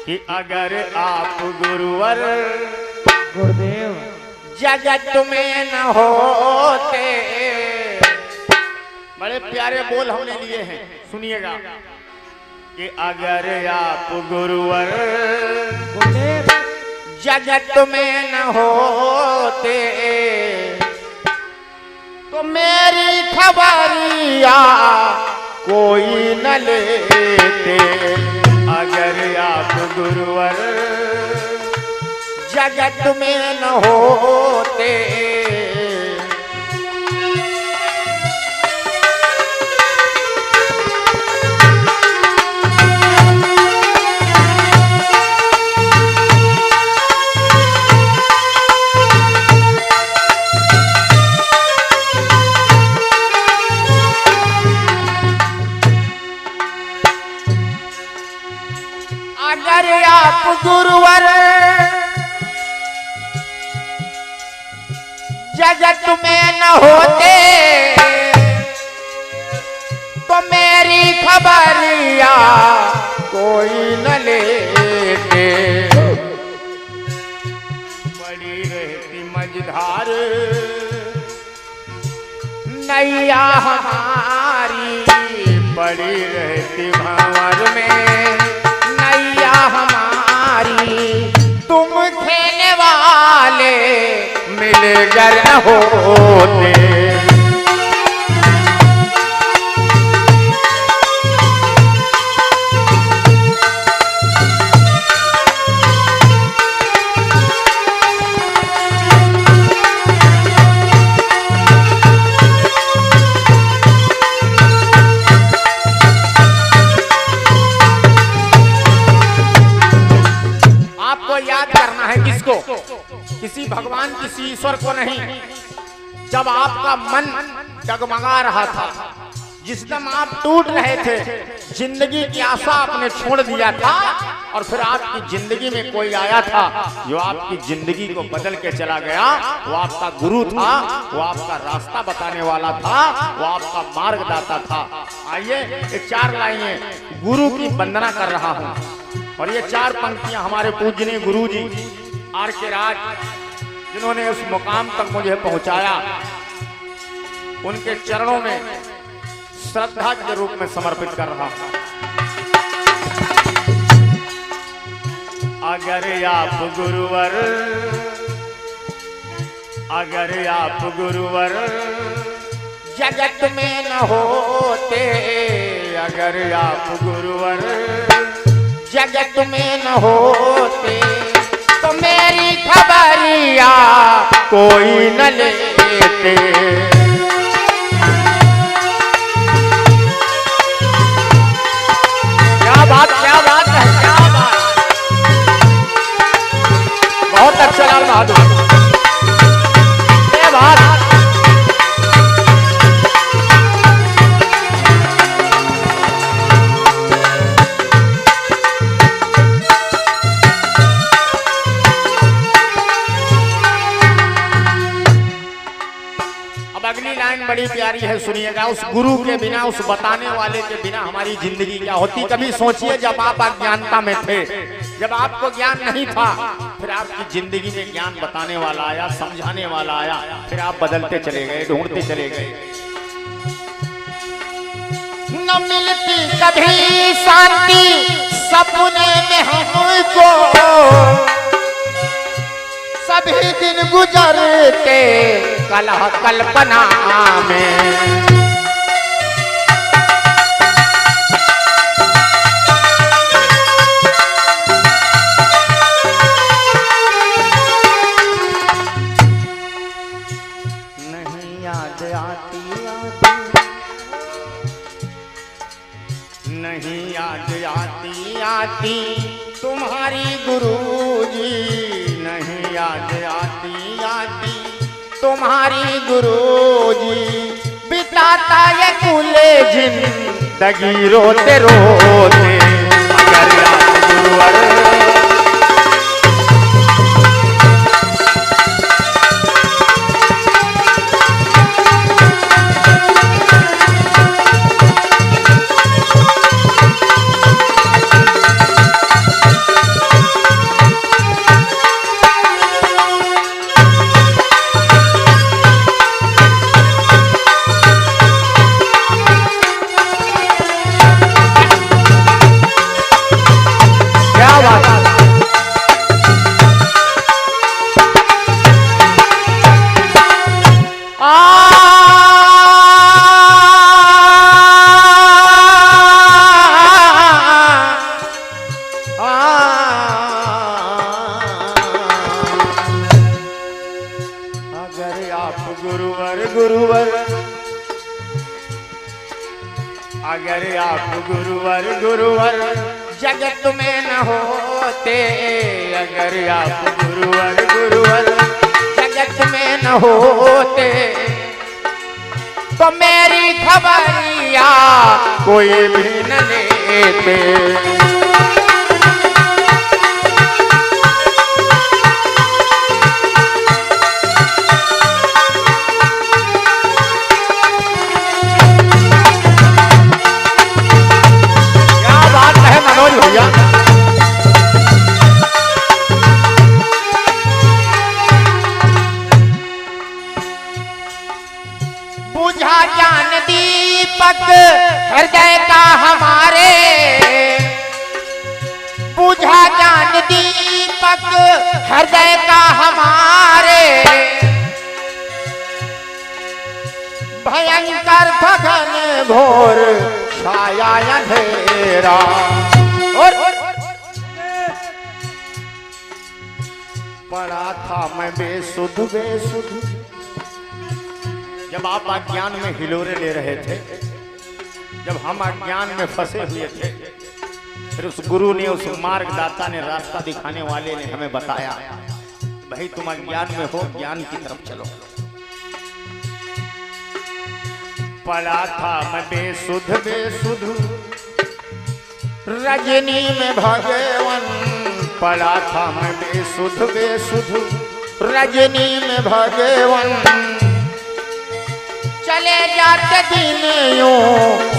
कि अगर आप गुरुवर गुरुदेव जगत में न होते। बड़े प्यारे बोल हमने लिए हैं, सुनिएगा कि अगर आप गुरुवर गुरुदेव जगत में न होते तो मेरी खबरिया कोई न लेते। अगर आप गुरुवर जगत में न होते अगर आप गुरुवर जगत में न होते तो मेरी खबरिया कोई न लेते। बड़ी रहती मझधार नैया हमारी, बड़ी रहती भंवर में नैया हमारी। तुम खेने वाले मिलकर न होते। आपको याद करना है किसको? किसी भगवान किसी ईश्वर को नहीं। जब आपका मन डगमगा रहा था, जिस दिन आप टूट रहे थे, जिंदगी की आशा आपने छोड़ दिया था और फिर आपकी जिंदगी में कोई आया था जो आपकी जिंदगी को बदल के चला गया। वो आपका गुरु था, वो आपका रास्ता बताने वाला था, वो आपका मार्गदाता था। आइए ये 4 लाइनें गुरु की वंदना कर रहा हूँ और ये 4 पंक्तियां हमारे पूजनीय गुरु जी आर के राज, जिन्होंने उस मुकाम तक मुझे पहुंचाया, उनके चरणों में श्रद्धा के रूप में समर्पित कर रहा हूं। अगर आप गुरुवर, अगर आप गुरुवर जगत में न होते, अगर आप गुरुवर जगत में न होते तो मेरी खबरिया कोई न लेते। क्या बात है, क्या बात। बहुत अच्छा लाल बहादुर, ये बात। अगली लाइन बड़ी प्यारी है, सुनिएगा। उस गुरु के बिना, उस बताने वाले के बिना हमारी जिंदगी क्या होती। कभी सोचिए, जब आप अज्ञानता में थे, जब आपको ज्ञान नहीं था, फिर आपकी जिंदगी में ज्ञान बताने वाला आया, समझाने वाला आया, फिर आप बदलते चले गए, ढूंढते चले गए। न मिलती कभी शांति सपने में हमको, सभी दिन गुजरते कलह कल्पना में। नहीं याद आती नहीं याद आती तुम्हारी गुरुजी, नहीं याद आती तुम्हारी गुरुजी। बिताता ये कुले जिंदगी रोते रोते। अगर आप गुरुवर गुरुवर, अगर आप गुरुवर गुरुवर जगत में न होते, अगर आप गुरुवर गुरुवर जगत में न होते, तो मेरी खबरिया कोई भी न लेते। क्या बात है मनोज भैया। बुझा ज्ञान दीपक हृदय का हमारे, बुझा ज्ञान दीपक हृदय का हमारे, भयंकर गगन घोर छाया अंधेरा। और पड़ा था मैं बेसुध बेसुध, जब आप अज्ञान में हिलोरे ले रहे थे, जब हम अज्ञान में फंसे हुए थे, फिर उस गुरु ने, उस मार्गदाता ने, रास्ता दिखाने वाले ने हमें बताया, भाई तुम अज्ञान में हो, ज्ञान की तरफ चलो। पड़ा था मैं बेसुध बेसुध रजनी में भगवन, पड़ा था मैं बेसुध बेसुध रजनी में भगवन, चले जाते दिन यूं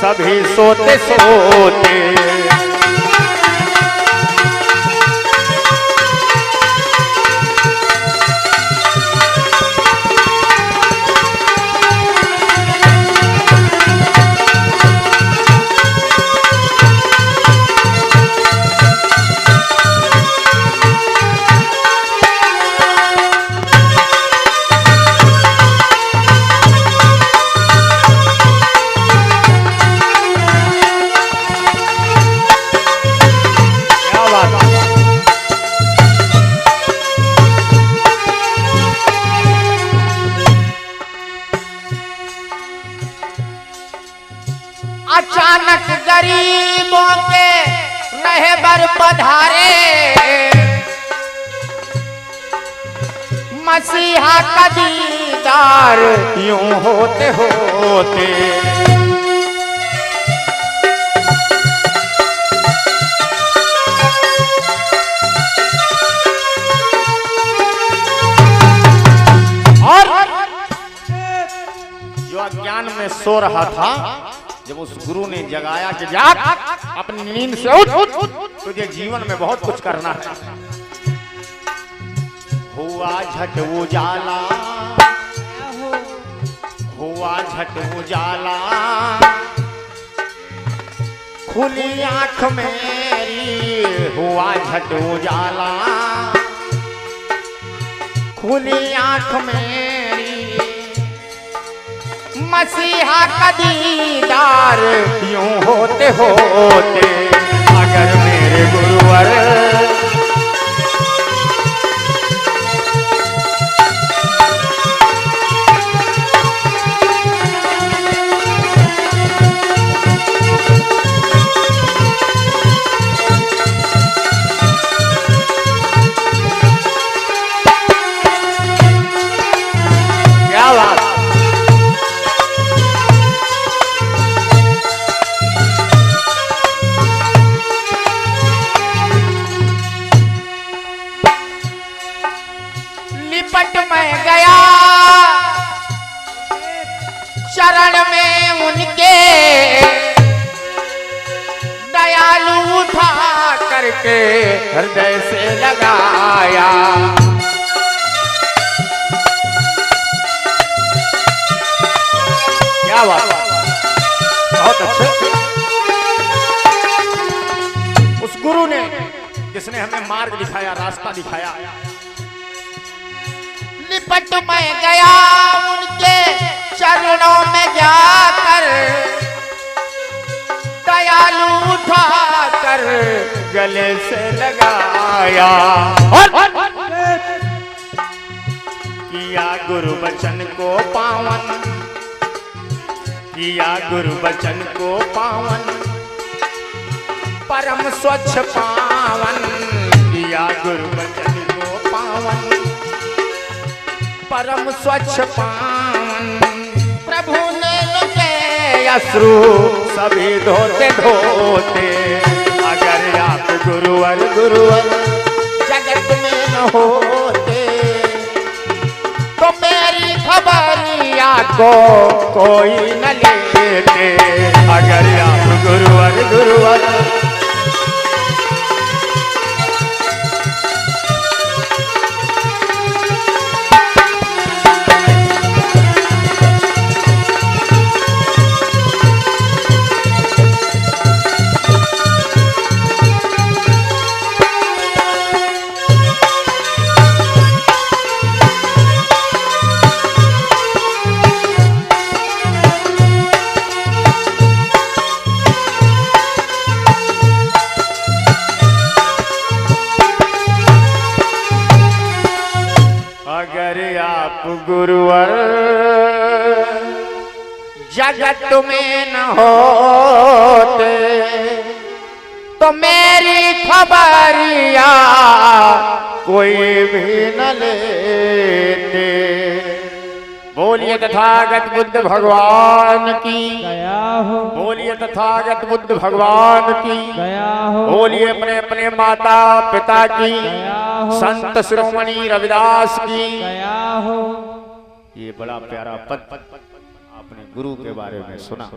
सभी सोते सोते। अचानक गरीबों के रहबर पधारे, मसीहा का दीदार यूं होते होते। और जो अज्ञान में सो रहा था, जब उस गुरु ने जगाया कि जाग, अपनी नींद से उठ, तुझे जीवन में बहुत कुछ करना है। हुआ झट उजाला, हुआ झट उजाला, खुली आंख मेरी, हुआ झट उजाला, खुली आंख मेरी, मसीहा का दीदार यूं होते होते। अगर मेरे गुरुवर, क्या बात। लिपट मैं गया शरण में उनके, दयालु उठा करके हृदय से लगाया। क्या बात, बहुत अच्छे। उस गुरु ने, जिसने हमें मार्ग दिखाया, रास्ता दिखाया, लिपट मैं गया उनके चरणों में जाकर, दयालु उठा कर गले से लगाया। और किया गुरु वचन को पावन, किया गुरु वचन को पावन, परम स्वच्छ पावन, किया गुरु वचन को पावन, परम स्वच्छ पावन। प्रभु ने के अश्रु सभी धोते धोते, अगर आप गुरुवर गुरुवर जगत में न होते, तो मेरी खबरिया को कोई न लेते, अगर आप गुरुवर गुरुवर। गुरुवर जगत में न होते, तो मेरी खबरिया कोई भी न लेते। बोलिए तथागत बुद्ध भगवान की दया हो, बोलिए तथागत बुद्ध भगवान की दया हो, बोलिए अपने अपने माता पिता की, दया हो, संत शिरोमणि रविदास की दया हो। ये बड़ा प्यारा पद आपने गुरु के बारे में सुना।